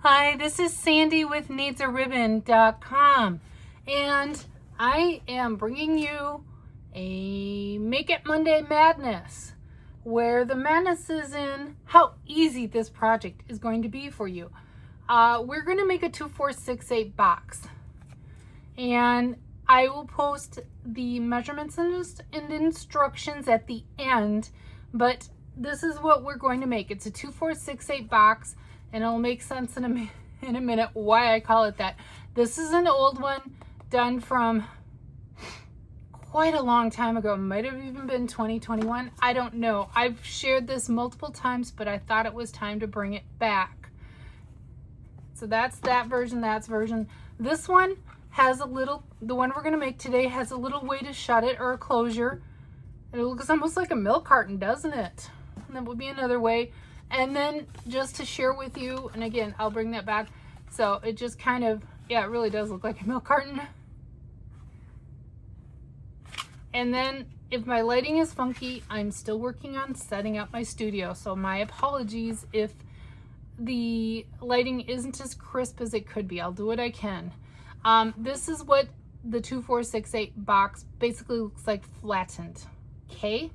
Hi, this is Sandy with needsaribbon.com, and I am bringing you a Make It Monday Madness, where the madness is in how easy this project is going to be for you. We're going to make a 2468 box, and I will post the measurements and instructions at the end, but this is what we're going to make. It's a 2468 box, and it'll make sense in a minute why I call it that. This is an old one done from quite a long time ago. It might have even been 2021. I don't know. I've shared this multiple times, but I thought it was time to bring it back. So that's that version, that's version. This one has a little, the one we're gonna make today has a little way to shut it, or a closure. It looks almost like a milk carton, doesn't it? And that would be another way. And then just to share with you, and again, I'll bring that back. So it just kind of, yeah, it really does look like a milk carton. And then if my lighting is funky, I'm still working on setting up my studio. So my apologies if the lighting isn't as crisp as it could be. I'll do what I can. This is what the 2468 box basically looks like flattened. Okay,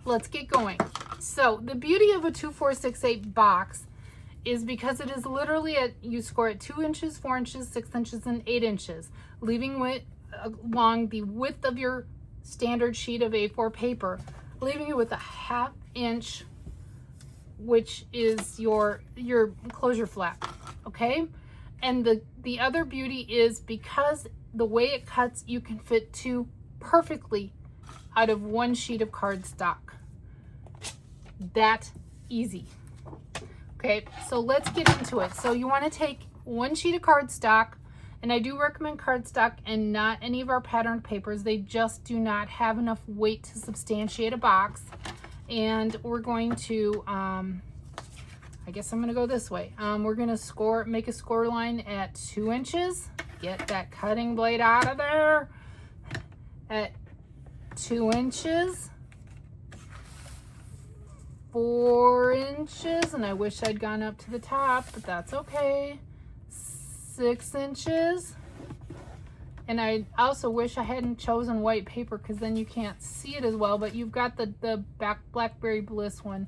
let's get going. So the beauty of a 2468 box is because it is literally you score at 2 inches, 4 inches, 6 inches, and 8 inches, leaving along the width of your standard sheet of A4 paper, leaving it with a 1/2 inch, which is your closure flap. Okay, and the other beauty is because the way it cuts, you can fit 2 perfectly out of 1 sheet of cardstock. That easy. Okay, so let's get into it. So you want to take 1 sheet of cardstock, and I do recommend cardstock and not any of our patterned papers. They just do not have enough weight to substantiate a box. And we're going to, I guess I'm going to go this way. We're going to make a score line at 2 inches. Get that cutting blade out of there. At 2 inches. 4 inches, and I wish I'd gone up to the top, but that's okay. 6 inches, and I also wish I hadn't chosen white paper because then you can't see it as well, but you've got the Blackberry Bliss one,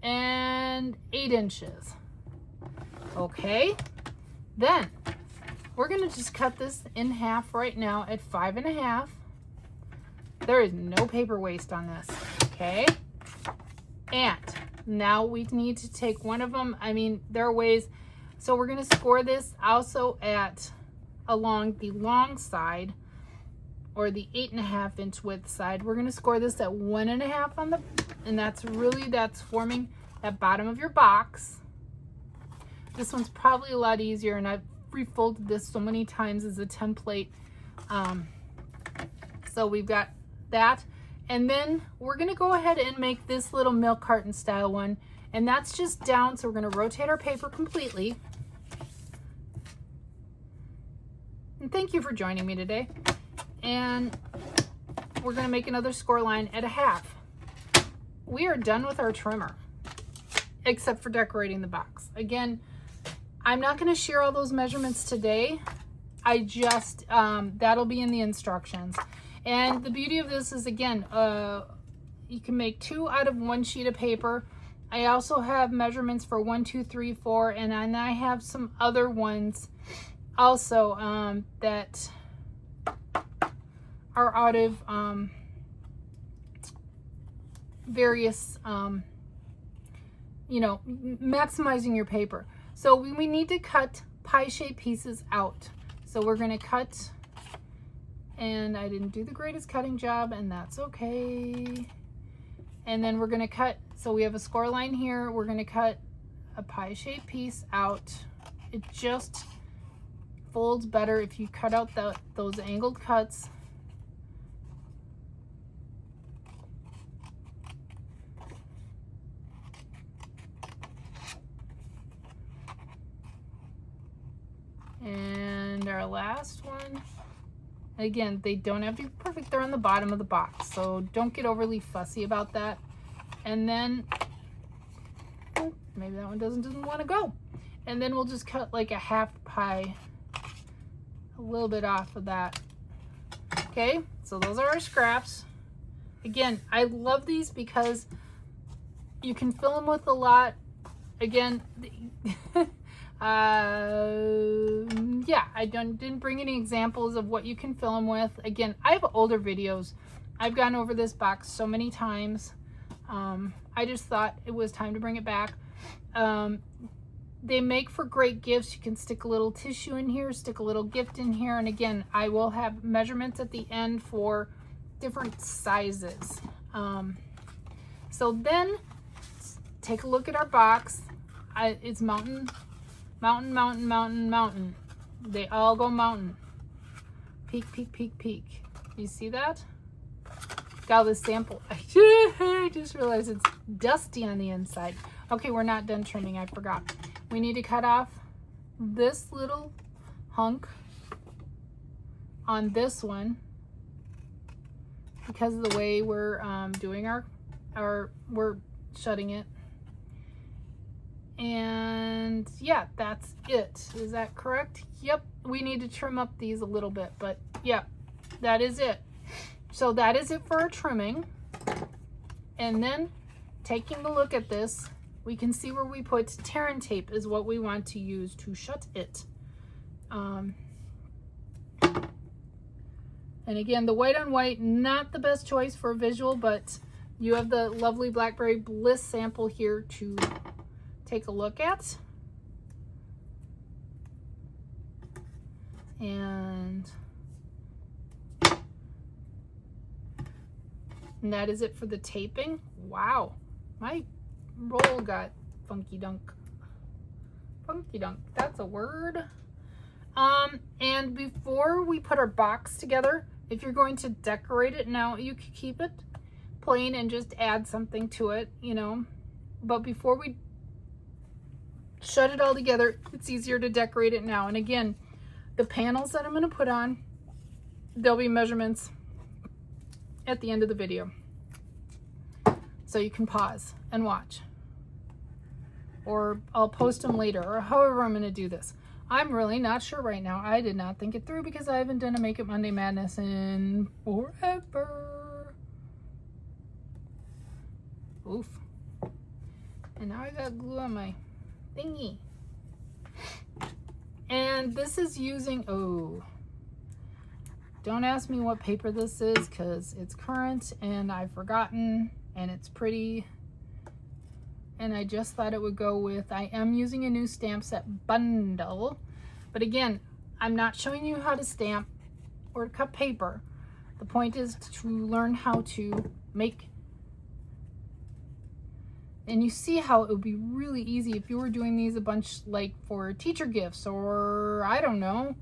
and 8 inches. Okay, then we're gonna just cut this in half right now at 5 1/2. There is no paper waste on this. Okay. And now we need to take one of them. I mean, there are ways. So we're going to score this also along the long side, or the 8 1/2 inch width side. We're going to score this at 1 1/2 on the, and that's forming that bottom of your box. This one's probably a lot easier, and I've refolded this so many times as a template. So we've got that. And then we're gonna go ahead and make this little milk carton style one. And that's just down, so we're gonna rotate our paper completely. And thank you for joining me today. And we're gonna make another score line at 1/2. We are done with our trimmer, except for decorating the box. Again, I'm not gonna share all those measurements today. I just, that'll be in the instructions. And the beauty of this is, again, you can make 2 out of 1 sheet of paper. I also have measurements for 1, 2, 3, 4, and then I have some other ones also that are out of various, you know, maximizing your paper. So we need to cut pie-shaped pieces out. So we're going to cut. And I didn't do the greatest cutting job, and that's okay. And then we're gonna cut, so we have a score line here. We're gonna cut a pie-shaped piece out. It just folds better if you cut out those angled cuts. And our last one. Again, they don't have to be perfect. They're on the bottom of the box, so don't get overly fussy about that. And then, maybe that one doesn't want to go. And then we'll just cut like a half pie, a little bit off of that. Okay, so those are our scraps. Again, I love these because you can fill them with a lot. Again, yeah, I didn't bring any examples of what you can fill them with. Again, I have older videos. I've gone over this box so many times. I just thought it was time to bring it back. They make for great gifts. You can stick a little tissue in here, stick a little gift in here. And again, I will have measurements at the end for different sizes. So then take a look at our box. It's mountain, mountain, mountain, mountain, mountain. They all go mountain. Peak, peak, peak, peak. You see that? Got this sample. I just realized it's dusty on the inside. Okay, we're not done trimming. I forgot. We need to cut off this little hunk on this one because of the way we're doing we're shutting it. And yeah, that's it. Is that correct? Yep. We need to trim up these a little bit, but yeah, that is it. So that is it for our trimming. And then taking a look at this, we can see where we put Terran tape is what we want to use to shut it. And again, the white on white, not the best choice for a visual, but you have the lovely Blackberry Bliss sample here to take a look at. And that is it for the taping. Wow, my roll got funky dunk. Funky dunk, that's a word. And before we put our box together, if you're going to decorate it now, you could keep it plain and just add something to it, you know. But before we shut it all together, it's easier to decorate it now. And again, the panels that I'm going to put on, there'll be measurements at the end of the video. So you can pause and watch. Or I'll post them later, or however I'm going to do this. I'm really not sure right now. I did not think it through because I haven't done a Make It Monday Madness in forever. Oof. And now I got glue on my thingy. And this is using, oh, don't ask me what paper this is because it's current and I've forgotten, and it's pretty. And I just thought it would go with, I am using a new stamp set bundle. But again, I'm not showing you how to stamp or to cut paper. The point is to learn how to make. And you see how it would be really easy if you were doing these a bunch like for teacher gifts, or I don't know,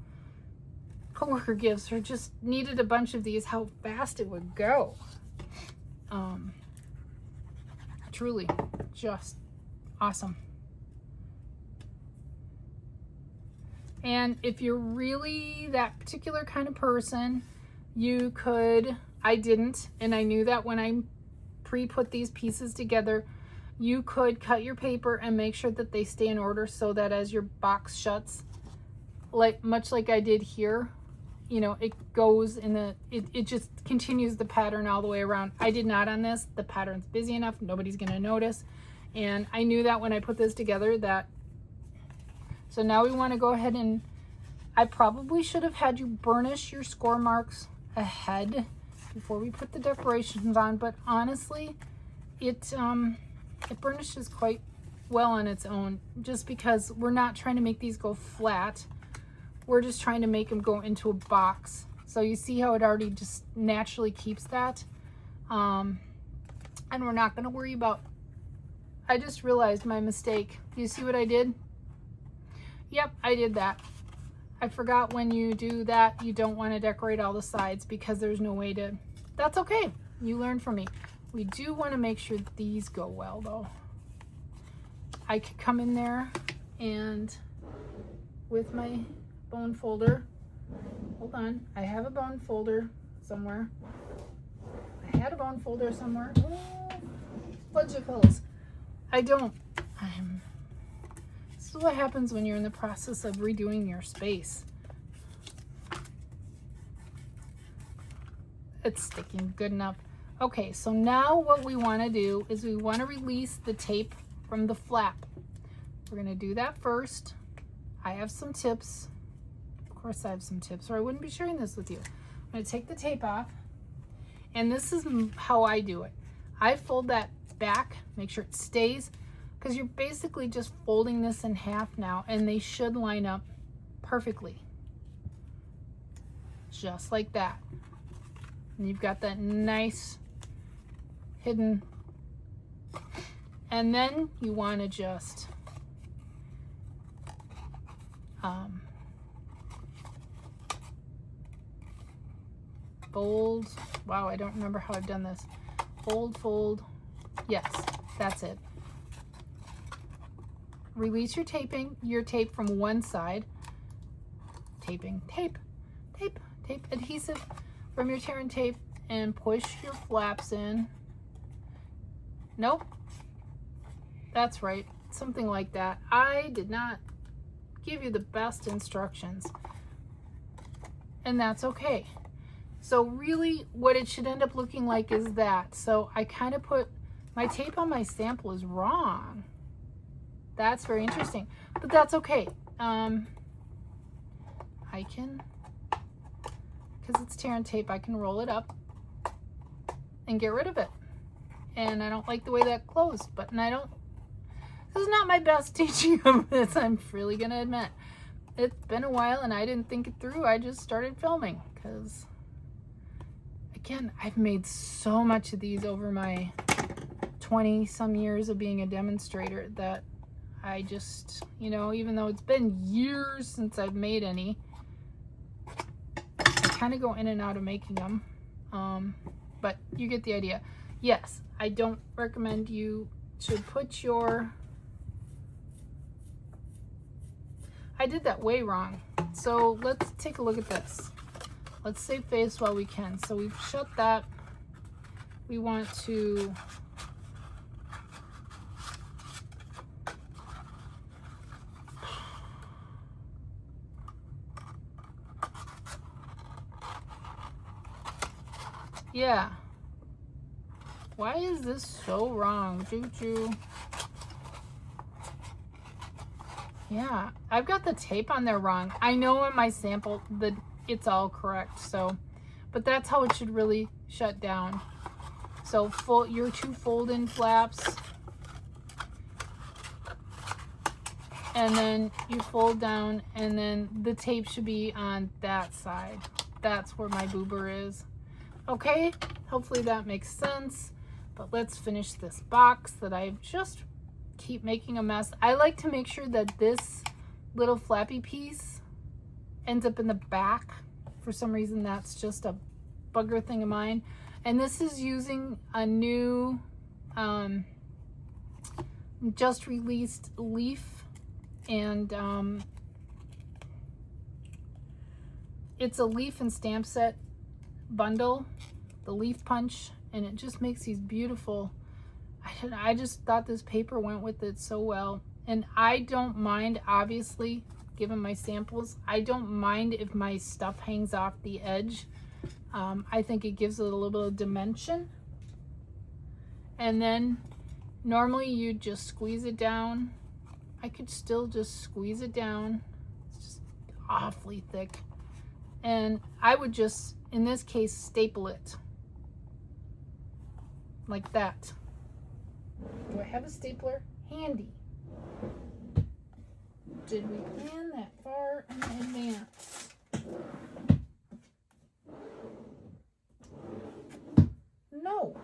coworker gifts, or just needed a bunch of these, how fast it would go. Truly just awesome. And if you're really that particular kind of person, you could, I didn't, and I knew that when I pre-put these pieces together, you could cut your paper and make sure that they stay in order so that as your box shuts, like much like I did here, you know, it goes in the, it just continues the pattern all the way around. I did not on this. The pattern's busy enough. Nobody's going to notice. And I knew that when I put this together that, so now we want to go ahead and, I probably should have had you burnish your score marks ahead before we put the decorations on. But honestly, it burnishes quite well on its own, just because we're not trying to make these go flat. We're just trying to make them go into a box. So you see how it already just naturally keeps that. And we're not going to worry about, I just realized my mistake. Do you see what I did? Yep, I did that. I forgot when you do that, you don't want to decorate all the sides because there's no way to, that's okay. You learn from me. We do want to make sure these go well though. I could come in there and with my bone folder, hold on, I have a bone folder somewhere. I had a bone folder somewhere. Oh, fudgicles. I don't. I'm so is what happens when you're in the process of redoing your space. It's sticking good enough. Okay, so now what we want to do is we want to release the tape from the flap. We're going to do that first. I have some tips. Of course I have some tips, or I wouldn't be sharing this with you. I'm going to take the tape off, and this is how I do it. I fold that back, make sure it stays, because you're basically just folding this in half now, and they should line up perfectly. Just like that. And you've got that nice hidden, and then you want to just fold. Wow, I don't remember how I've done this. Fold, fold. Yes, that's it. Release your tape from one side. Tape, adhesive from your tear and tape, and push your flaps in. Nope. That's right. Something like that. I did not give you the best instructions, and that's okay. So really what it should end up looking like is that. So I kind of put my tape on my sample is wrong. That's very interesting, but that's okay. I can, because it's tear and tape, I can roll it up and get rid of it. And I don't like the way that closed, but this is not my best teaching of this, I'm really gonna admit. It's been a while and I didn't think it through. I just started filming because, again, I've made so much of these over my 20 some years of being a demonstrator that I just, you know, even though it's been years since I've made any, I kind of go in and out of making them. But you get the idea. Yes, I don't recommend you should put your, I did that way wrong. So let's take a look at this. Let's save face while we can. So we've shut that. We want to yeah. Why is this so wrong? Choo-choo. Yeah, I've got the tape on there wrong. I know in my sample that it's all correct, so, but that's how it should really shut down. So your two fold-in flaps, and then you fold down, and then the tape should be on that side. That's where my boober is. Okay, hopefully that makes sense. But let's finish this box that I just keep making a mess. I like to make sure that this little flappy piece ends up in the back. For some reason, that's just a bugger thing of mine. And this is using a new just released leaf, and it's a leaf and stamp set bundle, the leaf punch, and it just makes these beautiful. I just thought this paper went with it so well. And I don't mind, obviously, given my samples, I don't mind if my stuff hangs off the edge. I think it gives it a little bit of dimension. And then normally you just squeeze it down. I could still just squeeze it down. It's just awfully thick. And I would just, in this case, staple it like that. Do I have a stapler handy? Did we plan that far in advance? No.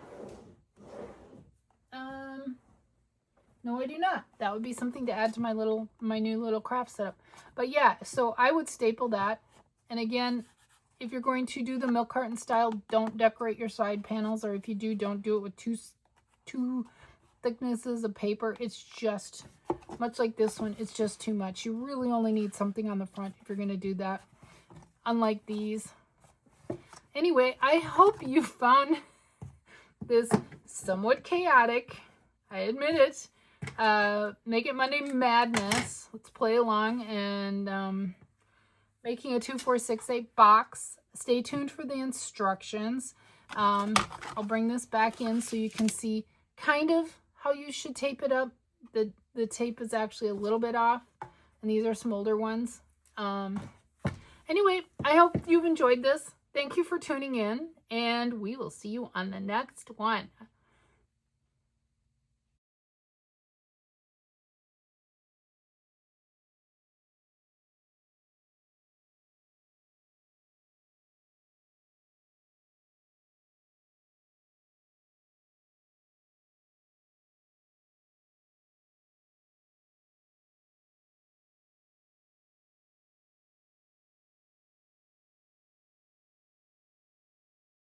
No, I do not. That would be something to add to my new little craft setup. But yeah, so I would staple that. And again, if you're going to do the milk carton style, don't decorate your side panels, or if you do, don't do it with two thicknesses of paper. It's just, much like this one, it's just too much. You really only need something on the front if you're going to do that, unlike these. Anyway, I hope you found this somewhat chaotic, I admit it, Make It Monday Madness. Let's play along and making a 2468 box. Stay tuned for the instructions. I'll bring this back in so you can see kind of how you should tape it up. The tape is actually a little bit off, and these are some older ones. Anyway, I hope you've enjoyed this. Thank you for tuning in, and we will see you on the next one.